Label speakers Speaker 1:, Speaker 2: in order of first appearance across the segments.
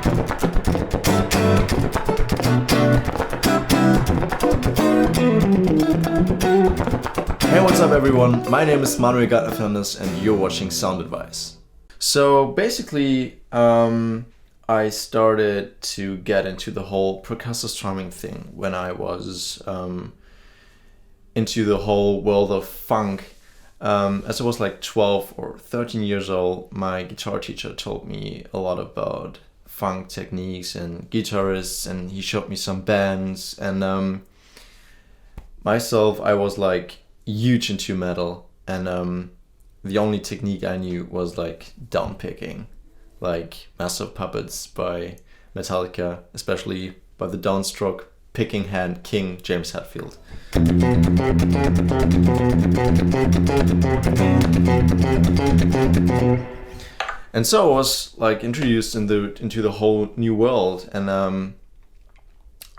Speaker 1: Hey, what's up everyone? My name is Manuel Gardner Fernandes and you're watching Sound Advice. So basically, I started to get into the whole percussive strumming thing when I was into the whole world of funk. As I was like 12 or 13 years old, my guitar teacher told me a lot about funk techniques and guitarists, and he showed me some bands, and myself, I was like huge into metal, and the only technique I knew was like down picking, like Massive Puppets by Metallica, especially by the downstroke picking hand king James Hetfield. And so I was like introduced into the whole new world, and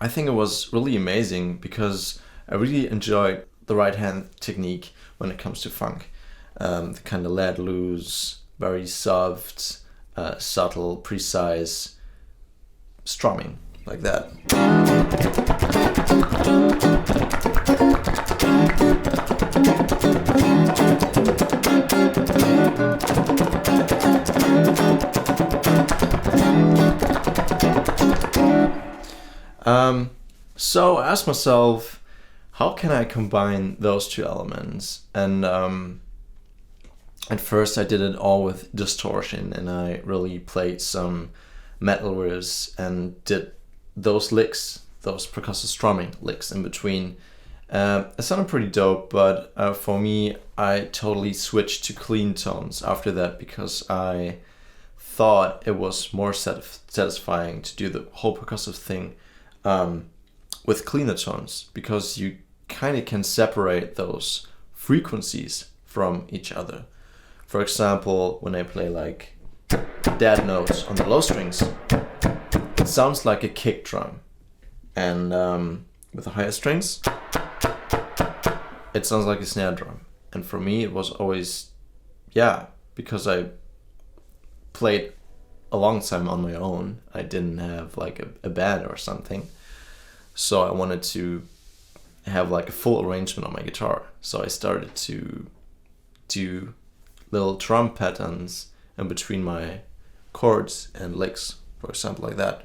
Speaker 1: I think it was really amazing because I really enjoyed the right hand technique when it comes to funk. The kind of let loose, very soft, subtle, precise strumming like that. So I asked myself, how can I combine those two elements? And at first I did it all with distortion, and I really played some metal riffs and did those licks, those percussive strumming licks in between. It sounded pretty dope, but for me, I totally switched to clean tones after that because I thought it was more satisfying to do the whole percussive thing with cleaner tones, because you kind of can separate those frequencies from each other. For example, when I play like dead notes on the low strings, it sounds like a kick drum, and with the higher strings, it sounds like a snare drum. And for me, it was always, because I played a long time on my own. I didn't have like a band or something, so I wanted to have like a full arrangement on my guitar. So I started to do little drum patterns in between my chords and licks, for example, like that.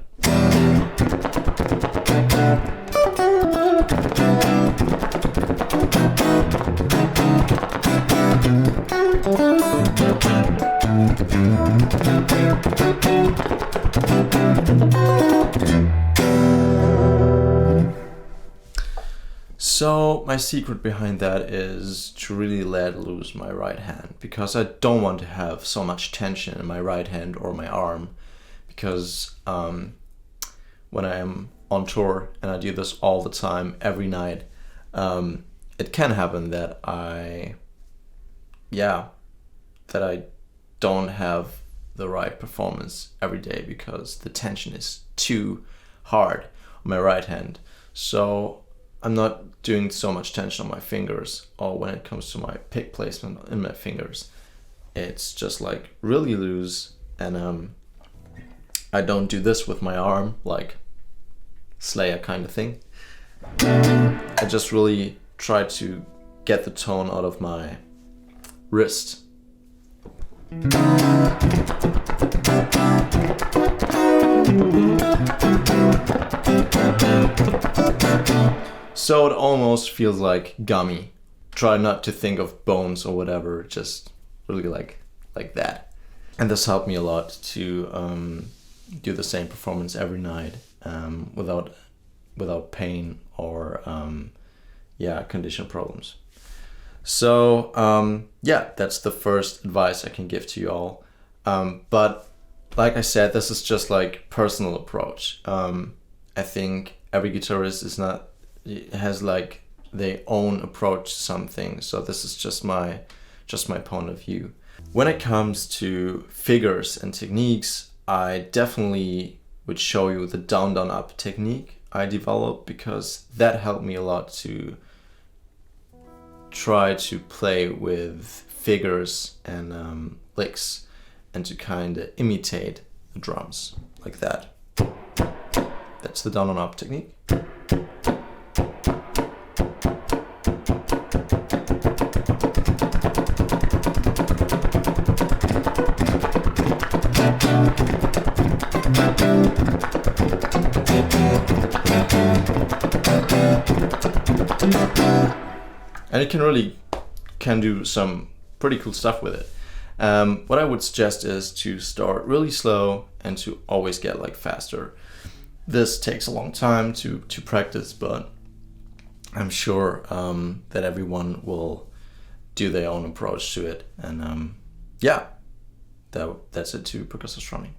Speaker 1: So my secret behind that is to really let loose my right hand, because I don't want to have so much tension in my right hand or my arm, because when I am on tour and I do this all the time, every night, it can happen that I don't have the right performance every day because the tension is too hard on my right hand. So I'm not doing so much tension on my fingers, or when it comes to my pick placement in my fingers, it's just like really loose, and I don't do this with my arm like Slayer kind of thing. I just really try to get the tone out of my wrist. So it almost feels like gummy. Try not to think of bones or whatever, just really like that. And this helped me a lot to do the same performance every night without pain or condition problems. So that's the first advice I can give to you all. But like I said, this is just like personal approach. I think every guitarist has like their own approach to something. So this is just my point of view. When it comes to figures and techniques, I definitely would show you the down down up technique I developed, because that helped me a lot to try to play with figures and licks and to kind of imitate the drums like that. That's the down and up technique. And it can do some pretty cool stuff with it. What I would suggest is to start really slow and to always get like faster. This takes a long time to practice, but I'm sure that everyone will do their own approach to it. And yeah, that's it to percussive strumming.